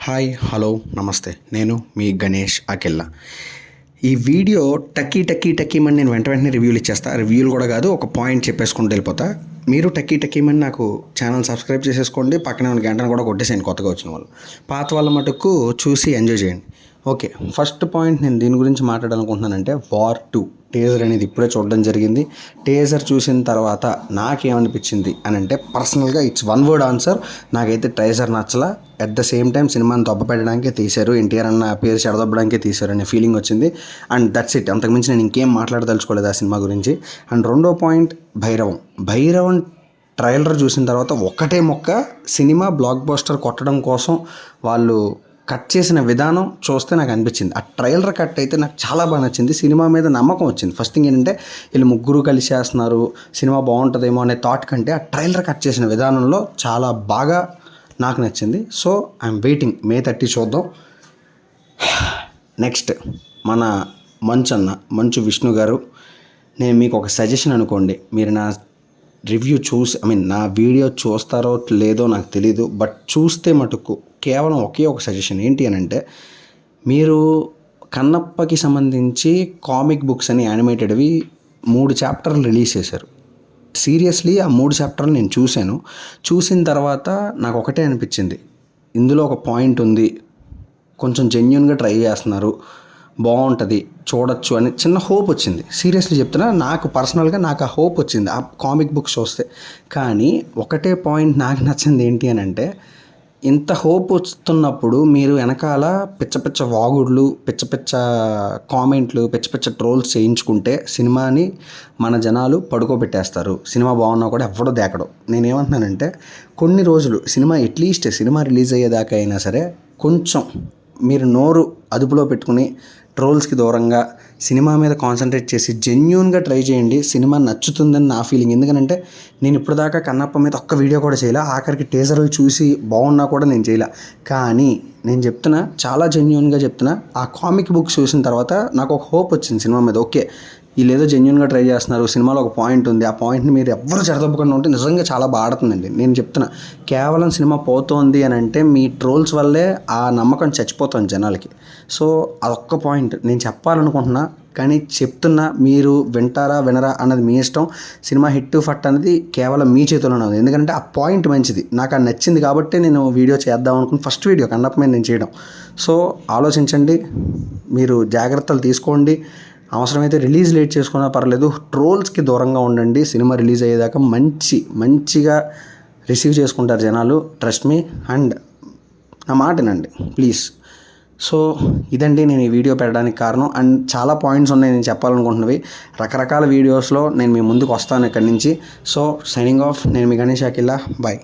Hi hello నమస్తే. నేను మీ గణేష్ అకెల్లా. ఈ వీడియో టక్కీమని నేను వెంటనే రివ్యూలు ఇచ్చేస్తా. రివ్యూలు కూడా కాదు, ఒక పాయింట్ చెప్పేసుకుంటూ వెళ్ళిపోతా. మీరు టక్కీమని నాకు ఛానల్ సబ్స్క్రైబ్ చేసేసుకోండి. పక్కనే ఉన్న గంటను కూడా కొట్టేసేయండి కొత్తగా వచ్చిన వాళ్ళు. పాత వాళ్ళ మటుకు చూసి ఎంజాయ్ చేయండి. ఓకే, ఫస్ట్ పాయింట్ నేను దీని గురించి మాట్లాడాలనుకుంటున్నానంటే వార్ 2 టేజర్ అనేది ఇప్పుడే చూడడం జరిగింది. టేజర్ చూసిన తర్వాత నాకేమనిపించింది అని అంటే, పర్సనల్గా ఇట్స్ వన్ వర్డ్ ఆన్సర్. నాకైతే టేజర్ నచ్చలా. అట్ ద సేమ్ టైం సినిమాని దొబ్బ పెట్టడానికే తీశారు, ఎన్టీఆర్ అన్న పేరు చెడదొబ్బడానికే తీశారు అనే ఫీలింగ్ వచ్చింది. And that's it. అంతకుమించి నేను ఇంకేం మాట్లాడదలుచుకోలేదు ఆ సినిమా గురించి. అండ్ రెండో పాయింట్ భైరవం ట్రైలర్ చూసిన తర్వాత ఒకటే మొక్క, సినిమా బ్లాక్ బస్టర్ కొట్టడం కోసం వాళ్ళు కట్ చేసిన విధానం చూస్తే నాకు అనిపించింది. ఆ ట్రైలర్ కట్ అయితే నాకు చాలా బాగా నచ్చింది. సినిమా మీద నమ్మకం వచ్చింది. ఫస్ట్ థింగ్ ఏంటంటే, వీళ్ళు ముగ్గురు కలిసి చేస్తున్నారు, సినిమా బాగుంటుందేమో అనే థాట్ కంటే ఆ ట్రైలర్ కట్ చేసిన విధానంలో చాలా బాగా నాకు నచ్చింది. సో ఐఎమ్ వెయిటింగ్, May 30 చూద్దాం. నెక్స్ట్ మన మంచు విష్ణు గారు, నేను మీకు ఒక సజెషన్ అనుకోండి. మీరు నా రివ్యూ చూసి నా వీడియో చూస్తారో లేదో నాకు తెలీదు, బట్ చూస్తే మటుకు కేవలం ఒకే ఒక సజెషన్ ఏంటి అని అంటే, మీరు కన్నప్పకి సంబంధించి కామిక్ బుక్స్ అని యానిమేటెడ్వి 3 చాప్టర్లు రిలీజ్ చేశారు. సీరియస్లీ ఆ 3 చాప్టర్లు నేను చూసిన తర్వాత నాకు ఒకటే అనిపించింది, ఇందులో ఒక పాయింట్ ఉంది, కొంచెం జెన్యూన్గా ట్రై చేస్తున్నారు, బాగుంటుంది, చూడొచ్చు అని చిన్న హోప్ వచ్చింది. సీరియస్లీ చెప్తున్నా, నాకు పర్సనల్గా నాకు ఆ హోప్ వచ్చింది ఆ కామిక్ బుక్స్ చూస్తే. కానీ ఒకటే పాయింట్ నాకు నచ్చింది ఏంటి అని అంటే, ఇంత హోప్ వస్తున్నప్పుడు మీరు వెనకాల పిచ్చ వాగుడులు, పిచ్చ కామెంట్లు, పిచ్చ ట్రోల్స్ చేయించుకుంటే సినిమాని మన జనాలు పడుకోబెట్టేస్తారు. సినిమా బాగున్నా కూడా ఎవడో దేకడు. నేనేమంటున్నానంటే, కొన్ని రోజులు అట్లీస్ట్ సినిమా రిలీజ్ అయ్యేదాకా అయినా సరే కొంచెం మీరు నోరు అదుపులో పెట్టుకుని ట్రోల్స్కి దూరంగా సినిమా మీద కాన్సన్ట్రేట్ చేసి జెన్యూన్గా ట్రై చేయండి. సినిమా నచ్చుతుందని నా ఫీలింగ్. ఎందుకంటే నేను ఇప్పటిదాకా కన్నప్ప మీద ఒక్క వీడియో కూడా చేయలే, ఆఖరికి టీజర్లు చూసి బాగున్నా కూడా నేను చేయలే. కానీ నేను చెప్తున్నా, చాలా జెన్యూన్గా చెప్తున్నా, ఆ కామిక్ బుక్స్ చూసిన తర్వాత నాకు ఒక హోప్ వచ్చింది సినిమా మీద. ఓకే, వీళ్ళు ఏదో జెన్యూన్గా ట్రై చేస్తున్నారు, సినిమాలో ఒక పాయింట్ ఉంది, ఆ పాయింట్ని మీరు ఎవ్వరు చెడదొబ్బకుండా ఉంటే నిజంగా చాలా బాగా ఆడుతుందండి. నేను చెప్తున్నా, కేవలం సినిమా పోతోంది అని అంటే మీ ట్రోల్స్ వల్లే ఆ నమ్మకం చచ్చిపోతుంది జనాలకి. సో అదొక్క పాయింట్ నేను చెప్పాలనుకుంటున్నా. కానీ చెప్తున్నా, మీరు వింటారా వినరా అన్నది మీ ఇష్టం. సినిమా హిట్ ఫట్ అనేది కేవలం మీ చేతిలోనే ఉంది. ఎందుకంటే ఆ పాయింట్ మంచిది, నాకు అది నచ్చింది కాబట్టి నేను వీడియో చేద్దాం అనుకుని ఫస్ట్ వీడియో కన్నప్ప మీద నేను చేయడం. సో ఆలోచించండి, మీరు జాగ్రత్తలు తీసుకోండి. అవసరమైతే రిలీజ్ లేట్ చేసుకున్నా పర్లేదు, ట్రోల్స్కి దూరంగా ఉండండి. సినిమా రిలీజ్ అయ్యేదాకా మంచిగా రిసీవ్ చేసుకుంటారు జనాలు, ట్రస్ట్ మీ. అండ్ నా మాట వినండి ప్లీజ్. సో ఇదండి నేను ఈ వీడియో పెట్టడానికి కారణం. అండ్ చాలా పాయింట్స్ ఉన్నాయి నేను చెప్పాలనుకుంటున్నవి. రకరకాల వీడియోస్లో నేను మీ ముందుకు వస్తాను ఇక్కడి నుంచి. సో సైనింగ్ ఆఫ్, నేను మీ గణేష్ అఖిల్లా. బాయ్.